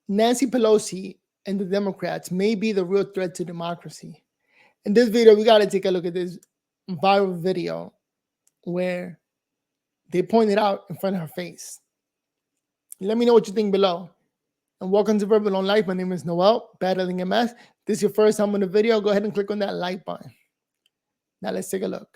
Nancy Pelosi and the Democrats may be the real threat to democracy. In this video, we got to take a look at this viral video where they pointed out in front of her face. Let me know what you think below. And welcome to Verbal on Life. My name is Noel, battling MS. If this is your first time on the video, go ahead and click on that like button. Now let's take a look.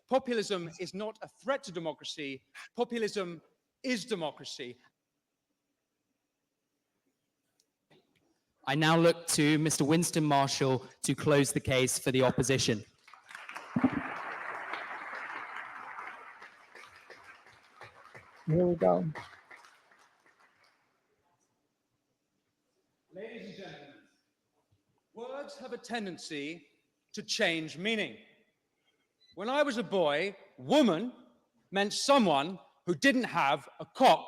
Populism is not a threat to democracy. Populism is democracy. I now look to Mr. Winston Marshall to close the case for the opposition. Here we go. Ladies and gentlemen, words have a tendency to change meaning. When I was a boy, woman meant someone who didn't have a cock.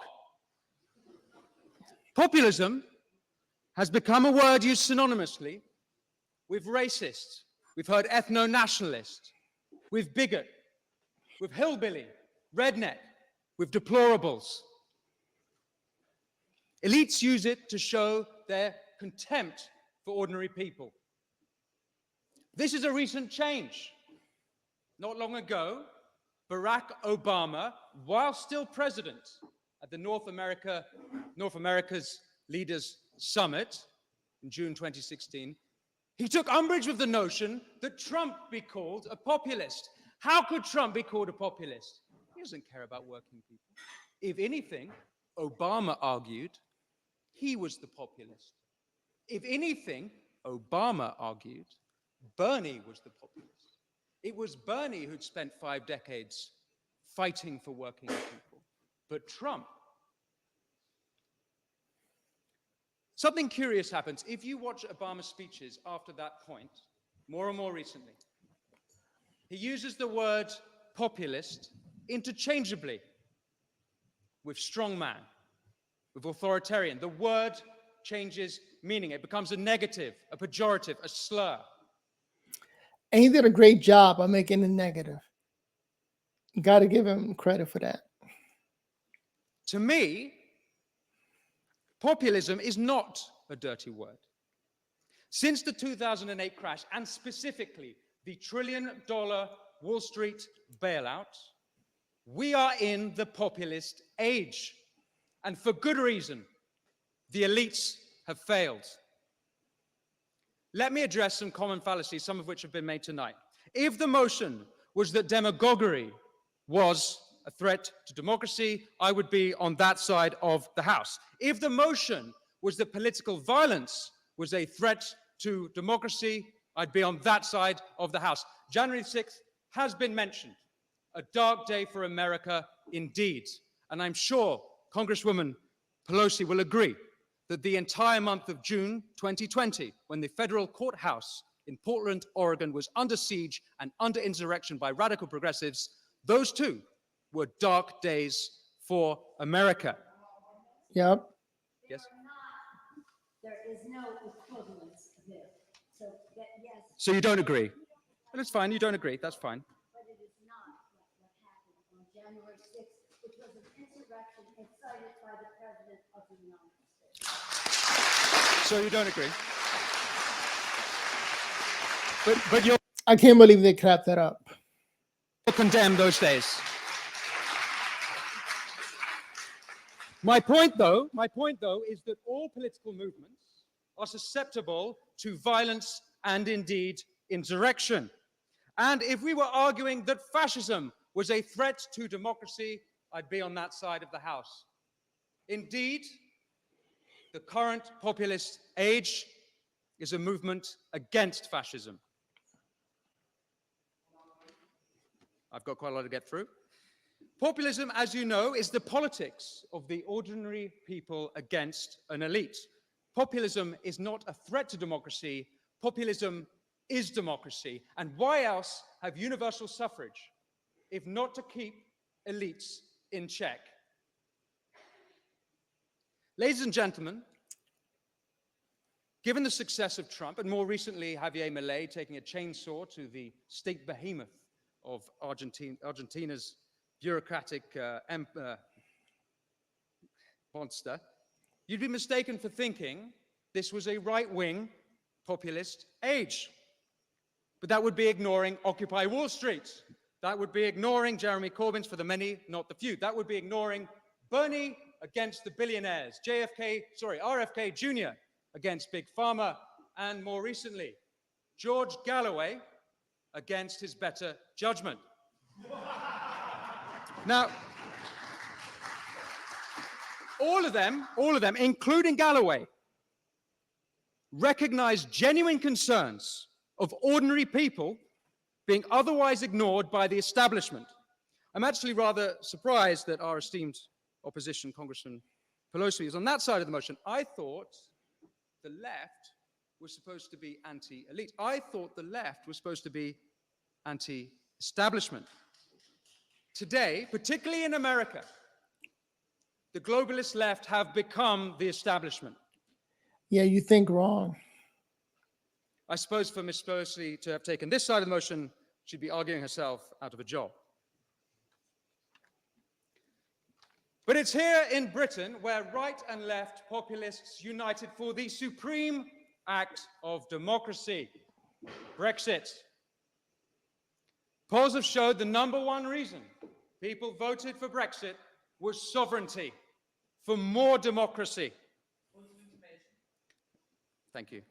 Populism has become a word used synonymously with racist, we've heard ethno-nationalist, with bigot, with hillbilly, redneck, with deplorables. Elites use it to show their contempt for ordinary people. This is a recent change. Not long ago, Barack Obama, while still president at the North America's Leaders Summit in June 2016, he took umbrage with the notion that Trump be called a populist. How could Trump be called a populist? He doesn't care about working people. If anything, Obama argued, he was the populist. If anything, Obama argued, Bernie was the populist. It was Bernie who'd spent 5 decades fighting for working people, but Trump. Something curious happens. If you watch Obama's speeches after that point, more and more recently, he uses the word populist interchangeably with strongman, with authoritarian. The word changes meaning. It becomes a negative, a pejorative, a slur. And he did a great job of making it negative. You got to give him credit for that. To me, populism is not a dirty word. Since the 2008 crash, and specifically the trillion-dollar Wall Street bailout, we are in the populist age. And for good reason. The elites have failed. Let me address some common fallacies, some of which have been made tonight. If the motion was that demagoguery was a threat to democracy, I would be on that side of the House. If the motion was that political violence was a threat to democracy, I'd be on that side of the House. January 6th has been mentioned. A dark day for America indeed. And I'm sure Congresswoman Pelosi will agree that the entire month of June 2020, when the federal courthouse in Portland, Oregon was under siege and under insurrection by radical progressives, those two were dark days for America. Yep. Yes? There is no equivalence there. So, yes. So you don't agree? That's fine, you don't agree, that's fine. But it is not what happened on January 6th, which was an insurrection incited by the President of the United States. So you don't agree? But you'll I can't believe they clapped that up. condemn those days. My point, though, is that all political movements are susceptible to violence and indeed insurrection. And if we were arguing that fascism was a threat to democracy, I'd be on that side of the House. Indeed, the current populist age is a movement against fascism. I've got quite a lot to get through. Populism, as you know, is the politics of the ordinary people against an elite. Populism is not a threat to democracy. Populism is democracy. And why else have universal suffrage if not to keep elites in check? Ladies and gentlemen, given the success of Trump, and more recently Javier Milei taking a chainsaw to the state behemoth of Argentina's bureaucratic monster, you'd be mistaken for thinking this was a right-wing populist age. But that would be ignoring Occupy Wall Street. That would be ignoring Jeremy Corbyn's for the many, not the few. That would be ignoring Bernie against the billionaires, RFK Jr. against Big Pharma, and more recently, George Galloway against his better judgment. Now, all of them, including Galloway, recognize genuine concerns of ordinary people being otherwise ignored by the establishment. I'm actually rather surprised that our esteemed opposition, Congressman Pelosi, is on that side of the motion. I thought the left was supposed to be anti-elite. I thought the left was supposed to be anti-establishment. Today, particularly in America, the globalist left have become the establishment. Yeah, you think wrong. I suppose for Ms. Pelosi to have taken this side of the motion, she'd be arguing herself out of a job. But it's here in Britain where right and left populists united for the supreme act of democracy, Brexit. Polls have showed the number one reason people voted for Brexit was sovereignty, for more democracy. Thank you.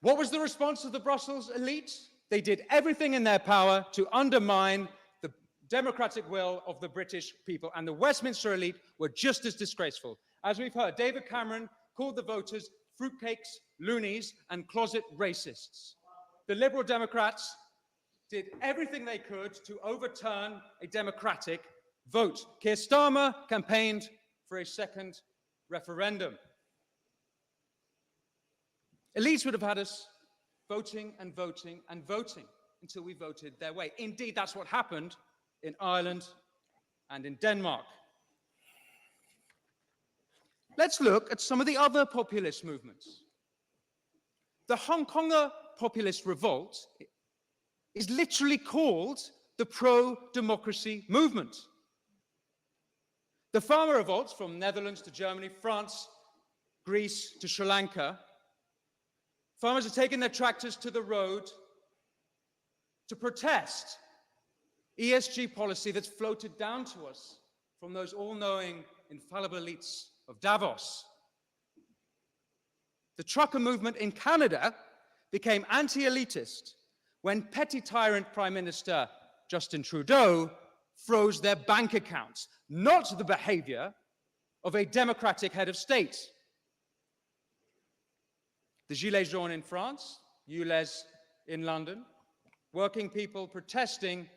What was the response of the Brussels elite? They did everything in their power to undermine the democratic will of the British people, and the Westminster elite were just as disgraceful. As we've heard, David Cameron called the voters fruitcakes, loonies, and closet racists. The Liberal Democrats did everything they could to overturn a democratic vote. Keir Starmer campaigned for a second referendum. Elites would have had us voting and voting and voting until we voted their way. Indeed, that's what happened in Ireland and in Denmark. Let's look at some of the other populist movements. The Hong Konger populist revolt is literally called the pro-democracy movement. The farmer revolts from Netherlands to Germany, France, Greece to Sri Lanka. Farmers are taking their tractors to the road to protest ESG policy that's floated down to us from those all-knowing, infallible elites of Davos. The trucker movement in Canada became anti-elitist when petty tyrant Prime Minister Justin Trudeau froze their bank accounts, not the behavior of a democratic head of state. The Gilets jaunes in France, ULEZ in London, working people protesting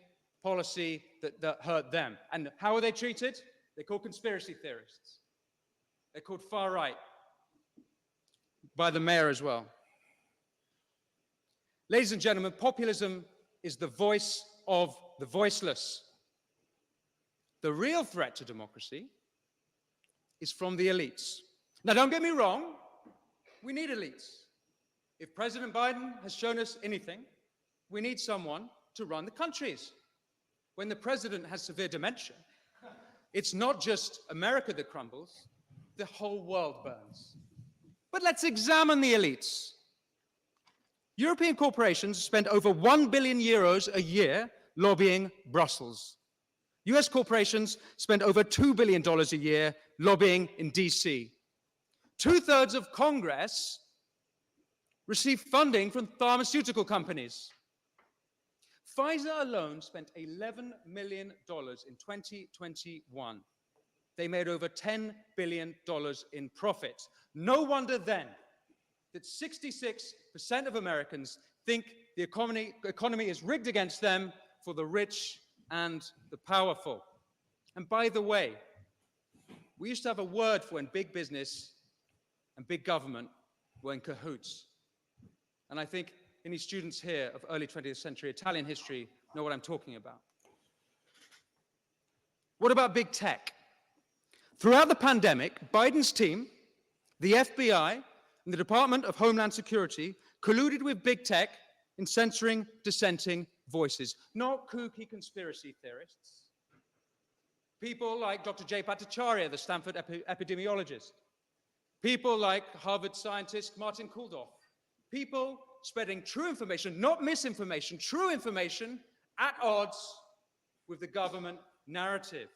policy that hurt them. And how are they treated? They're called conspiracy theorists. They're called far right, by the mayor as well. Ladies and gentlemen, populism is the voice of the voiceless. The real threat to democracy is from the elites. Now, don't get me wrong, we need elites. If President Biden has shown us anything, we need someone to run the countries. When the president has severe dementia, it's not just America that crumbles, the whole world burns. But let's examine the elites. European corporations spend over 1 billion euros a year lobbying Brussels. US corporations spend over $2 billion a year lobbying in DC. 2/3 of Congress receive funding from pharmaceutical companies. Pfizer alone spent $11 million in 2021. They made over $10 billion in profit. No wonder then that 66% of Americans think the economy is rigged against them for the rich and the powerful. And by the way, we used to have a word for when big business and big government were in cahoots. And I think any students here of early 20th century Italian history know what I'm talking about. What about big tech? Throughout the pandemic, Biden's team, the FBI, and the Department of Homeland Security colluded with big tech in censoring dissenting voices, not kooky conspiracy theorists, People like Dr. Jay Bhattacharya, the Stanford epidemiologist. People like Harvard scientist Martin Kulldorff. People spreading true information, not misinformation, true information at odds with the government narrative.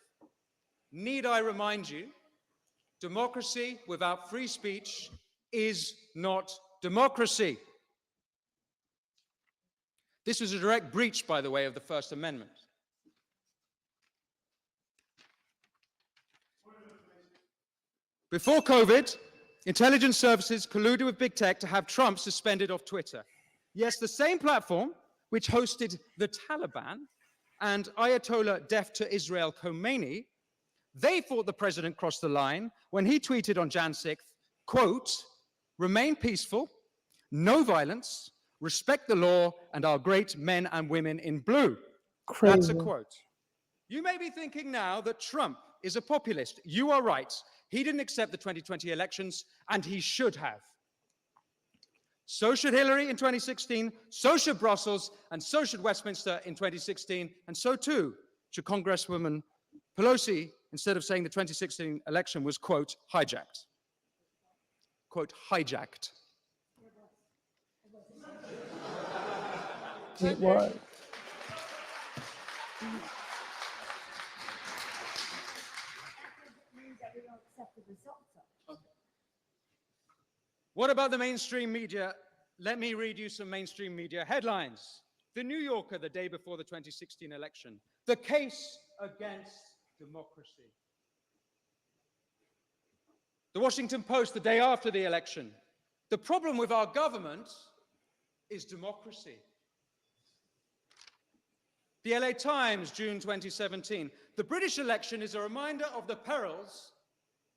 Need I remind you, democracy without free speech is not democracy. This was a direct breach, by the way, of the First Amendment. Before COVID, intelligence services colluded with big tech to have Trump suspended off Twitter. Yes, the same platform which hosted the Taliban and Ayatollah deaf to Israel Khomeini, they thought the president crossed the line when he tweeted on Jan 6th, quote, "Remain peaceful, no violence, respect the law and our great men and women in blue." Crazy. That's a quote. You may be thinking now that Trump is a populist. You are right. He didn't accept the 2020 elections, and he should have. So should Hillary in 2016, so should Brussels, and so should Westminster in 2016, and so too should Congresswoman Pelosi, instead of saying the 2016 election was, quote, hijacked. Quote, hijacked. It was. Means that we don't accept the results of it. What about the mainstream media? Let me read you some mainstream media headlines. The New Yorker, the day before the 2016 election. The case against democracy. The Washington Post, the day after the election. The problem with our government is democracy. The LA Times, June 2017. The British election is a reminder of the perils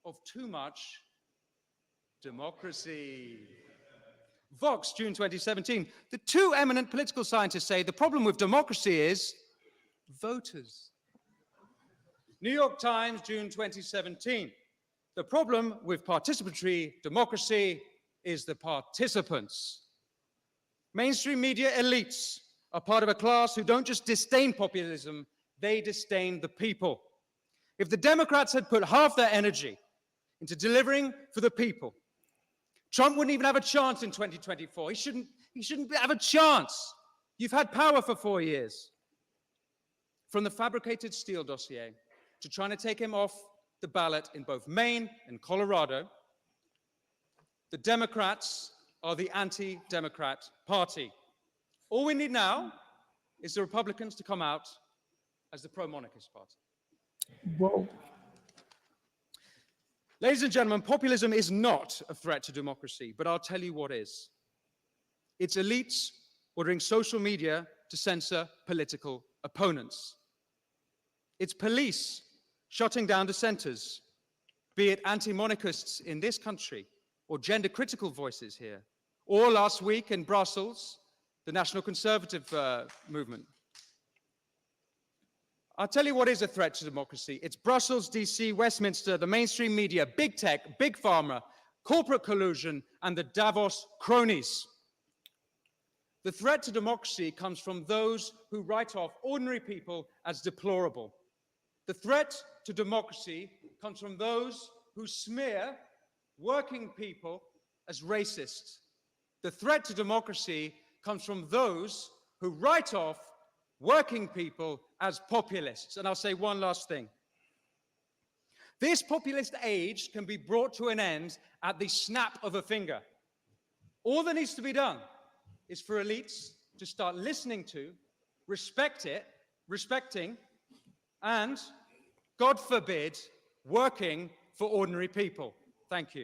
of too much democracy. Vox, June 2017. The two eminent political scientists say the problem with democracy is voters. New York Times, June 2017. The problem with participatory democracy is the participants. Mainstream media elites are part of a class who don't just disdain populism, they disdain the people. If the Democrats had put half their energy into delivering for the people, Trump wouldn't even have a chance in 2024. He shouldn't have a chance. You've had power for 4 years. From the fabricated Steele dossier to trying to take him off the ballot in both Maine and Colorado, the Democrats are the anti-Democrat party. All we need now is the Republicans to come out as the pro-monarchist party. Whoa. Ladies and gentlemen, populism is not a threat to democracy, but I'll tell you what is. It's elites ordering social media to censor political opponents. It's police shutting down dissenters, be it anti-monarchists in this country or gender-critical voices here, or last week in Brussels, the National Conservative movement. I'll tell you what is a threat to democracy. It's Brussels, DC, Westminster, the mainstream media, big tech, big pharma, corporate collusion, and the Davos cronies. The threat to democracy comes from those who write off ordinary people as deplorable. The threat to democracy comes from those who smear working people as racist. The threat to democracy comes from those who write off working people as populists. And I'll say one last thing. This populist age can be brought to an end at the snap of a finger. All that needs to be done is for elites to start listening to, respecting, and, God forbid, working for ordinary people. Thank you.